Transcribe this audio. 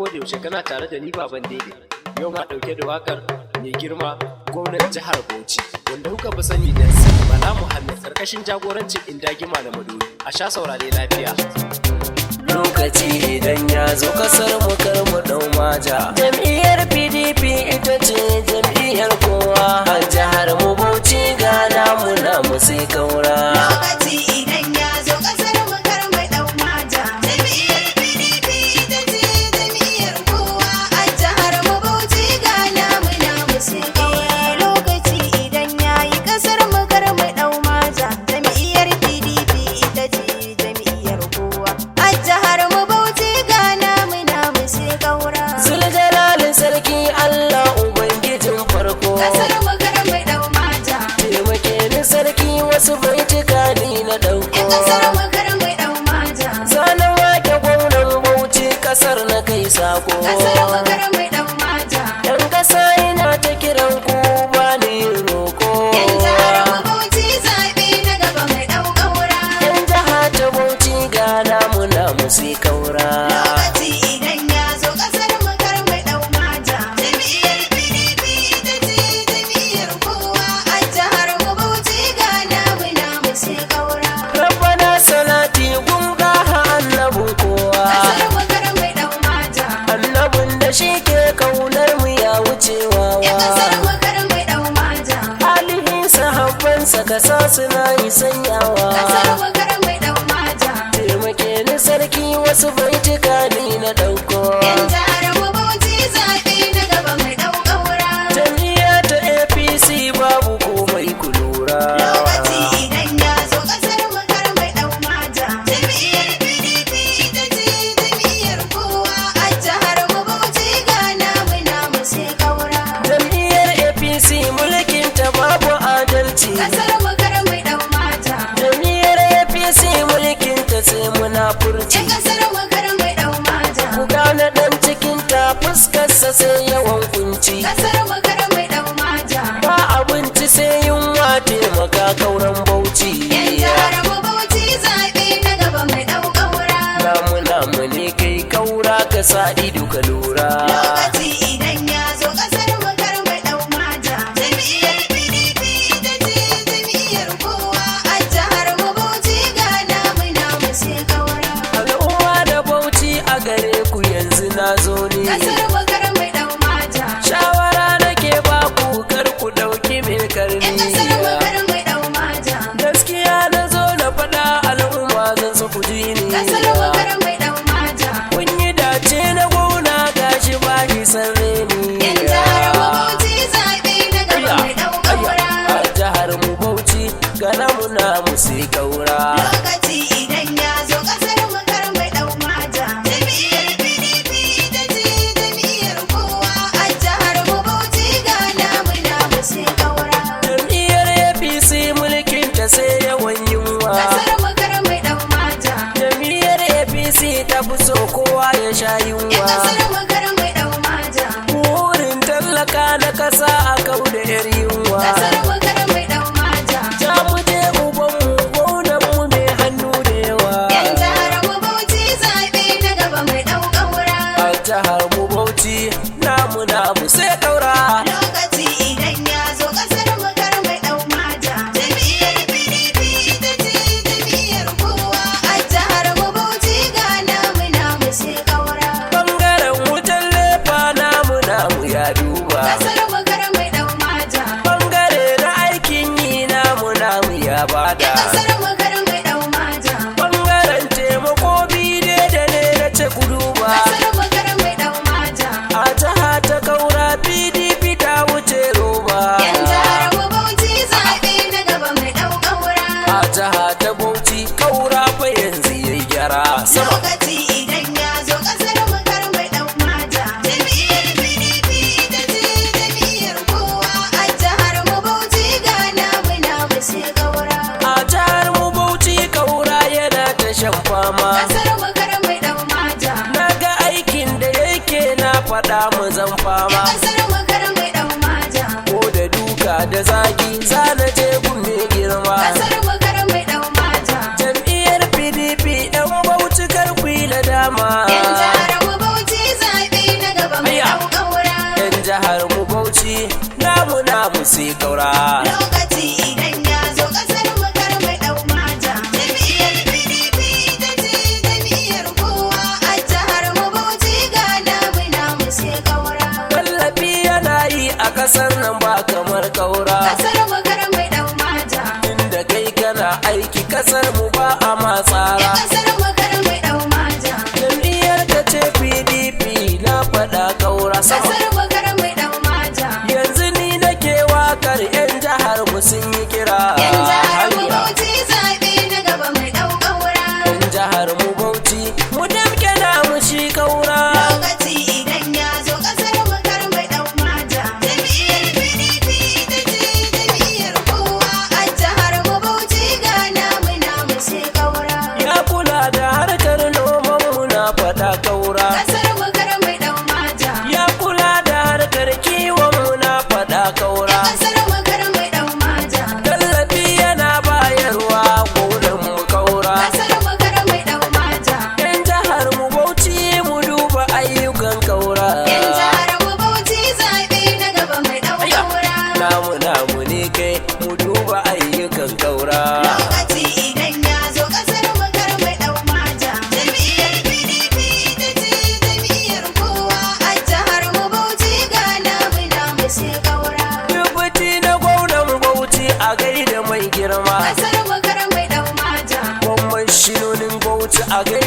ko da yaushe kana tare da ni baban daidai. Yau ma ɗauke da wakar mai girma gwamnan jihar Bauchi wanda kuka fi sani da Bala Muhammad karkashin jagorancin Indagima da Maduri. A sha saurare lafiya. Lokaci idan ya zo kasar mu kar mu dau maja. Jam'iyyar PDP ita ce jam'iyyar kowa. A jihar mu Bauchi ga namu sai kaura. Lokaci idan ya zo kasar mu kar mu dau maja. Jam'iyyar PDP ita ce jam'iyyar kowa. A jihar mu Bauchi ga namu sai kaura. Lokaci idan ya yi kasar mu kar mu dau maja. Jam'iyyar PDP ita ce jam'iyyar kowa. A jihar mu Bauchi ga namu sai kaura. Zuljalalin sarki Allah ubangijin farko. Kasar mu kar mu dau maja. Taimake ni sarki wasu baitika ni na dauko. Kasar mu kar mu dau maja. Zanen wake gwamnan Bauchi kasar na kai sako. Kasar mu kar mu dau maja. Yan kasa ina ta kiran ku ba ni roko. Yan jihar mu Bauchi zaɓe na gaba mai ɗau ƙaura. Yan jiha ta Bauchi ga namu sai kaura. Lokaci idan ya zo ƙasar mu kar mu ɗau maja. Jam'iyyar PDP ita ce jam'iyyar kowa. A jihar mu Bauchi ga namu sai ƙaura. Rabbana salati gunga annabin kowa. Ƙasar mu kar mu ɗau maja. Annabin da shi ke kaunar mu ya wucewa Yan ƙasar wa. mu kar mu ɗau maja. Alihin sahabbansa ka sa suna yi sanyawa. Ƙasar mu kar mu ɗau maja. Taimake ni sarki wasu baitika ni na dauko. Yan jihar mu Bauchi zaɓe na gaba mai ɗau ƙaura. Jam'iyya ta APC babu komai ku lura. Lokaci idan ya zo ƙasar mu kar mu ɗau maja. Jam'iyyar PDP ita ce jam'iyyar kowa. A jihar mu Bauchi ga namu sai ƙaura. Jam'iyyar APC mulkin ta babu adalci. Ƙasar mu kar mu ɗau maja. Jam'iyyar APC mulkin ta sai munafurci. Yan ƙasar mu kar mu ɗau maja. Ku gane dan cikin ta fuskarsa sai yawan kunci. Ƙasar mu kar mu ɗau maja. Ba abinci sai yunwa taimaka kauran Bauchi. Yan jihar mu Bauchi zaɓe na gaba mai ɗau ƙaura. Namu ne kai kaura ka sa ido ka lura. Lokaci idan ya zo ƙasar mu kar mu ɗau maja. Jam'iyyar PDP ita ce jam'iyyar kowa. A jihar mu Bauchi ga namu sai ƙaura. Al'umma da Bauchi a gare ku yanzu na zo ne. Ƙasar mu kar mu ɗau maja. Shawara nake ba ku kar ku ɗauki mai karni. Yan ƙasar mu kar mu ɗau maja. Gaskiya na zo na faɗa al'umma zan su ku ji ni. Ƙasar mu kar mu ɗau maja. Kun yi dace na gona gashi ba shi san reni. Yan jihar mu Bauchi zaɓe na gaba mai ɗau ƙaura. A jihar mu Bauchi ga namu sai kaura. Lokaci idan ya zo ƙasar mu kar mu ɗau maja. Jam'iyyar PDP ita ce jam'iyyar kowa. A jihar mu Bauchi ga namu sai ƙaura. Jam'iyyar APC mulkin ta sai yawan yunwa. Ƙasar mu kar mu ɗau maja. Jam'iyyar APC ta fi so kowa ya sha Yan yunwa. ƙasar mu kar mu ɗau maja. Burin tallaka na kasa a kau da yar yunwa. Ƙasar mu kar mu ɗau maja. Ja mu je ubanmu gwamnan mu mai hannu da yawa. Yan jihar mu Bauchi zaɓe na gaba mai ɗau ƙaura. A jihar mu Bauchi namu sai kaura. Lokaci idan ya zo ƙasar mu kar mu ɗau maja. Jam'iyyar PDP ita ce jam'iyyar kowa. A jihar mu Bauchi ga namu sai ƙaura. Bangaren wutar lefa namu ya duba. Ƙasar mu kar mu ɗau maja. Bangare na aikin yi namu ya bada. Ƙasar mu kar mu ɗau maja. Bangaren taimako bide da ne na ce ku duba. Ƙasar mu kar mu ɗau maja. A jiha ta kaura PDP ta wuce roba. Yan jihar mu Bauchi zaɓe na gaba mai ɗau ƙaura. A jiha ta Bauchi kaura fa yanzu yayi gyara sama. Lokaci idan ya zo ƙasar mu kar mu ɗau maja. Jam'iyyar PDP ita ce jam'iyyar kowa. A jihar mu Bauchi ga namu sai ƙaura. A jihar mu Bauchi kaura yana ta shan fama. Ƙasar mu kar mu ɗau maja. Na ga aikin da yake na faɗa mu zan fama. Ƙasar mu kar mu ɗau maja. Ko da duka da zagi za na je gun mai girma. Ƙasar mu kar mu ɗau maja. Jam'iyyar PDP ɗan Bauchi kar ku yi nadama. Yan jihar mu Bauchi zaɓe sai kaura. Lokaci idan ya zo kasar mu kar mu dau maja. Jam'iyyar PDP ita ce jam'iyyar kowa a jihar mu Bauchi ga namu sai kaura. Tallafi yana yi a kasar nan ba kamar kaura. Kasar mu kar mu dau maja. Inda kai kana aiki kasar mu ba a matsara. Kasar mu kar mu dau maja. Jam'iyyar ka ce PDP na faɗa kaura sama. Kasar mu kar mu dau maja. Yanzu ni nake wakar 'yan jihar mu sun yi kira. Yan jihar mu Bauchi zaɓe na gaba mu dau kaura. 'Yan jihar mu Bauchi mu damke na mu shi kaura. Lokaci idan ya zo kasar mu kar mu dau maja. Jam'iyyar PDP ita ce jam'iyyar kowa a jihar mu Bauchi ga namu sai kaura. Ya kula da harkar noman mu na faɗa kaura. Kasar mu kar mu dau maja. Ya kula da harkar kiwon mu na faɗa kaura. Kasar mu kar mu dau maja. Tallafi yana bayarwa gonan mu kaura. Kasar mu kar mu dau maja. 'Yan jihar mu Bauchi mu duba ayyukan kaura. Yan jihar mu Bauchi zaɓe na gaba mu dau kaura. Namu ne kai mu duba ayyukan kaura. Lokaci idan ya zo kasar mu kar mu dau maja. Jam'iyyar PDP ita ce jam'iyyar kowa a jihar mu Bauchi ga namu sai kaura. Dubuti na gwamnan Bauchi a gaida mai girma. Kasar mu kar mu dau maja. Gwamnan shinonin Bauchi a gaida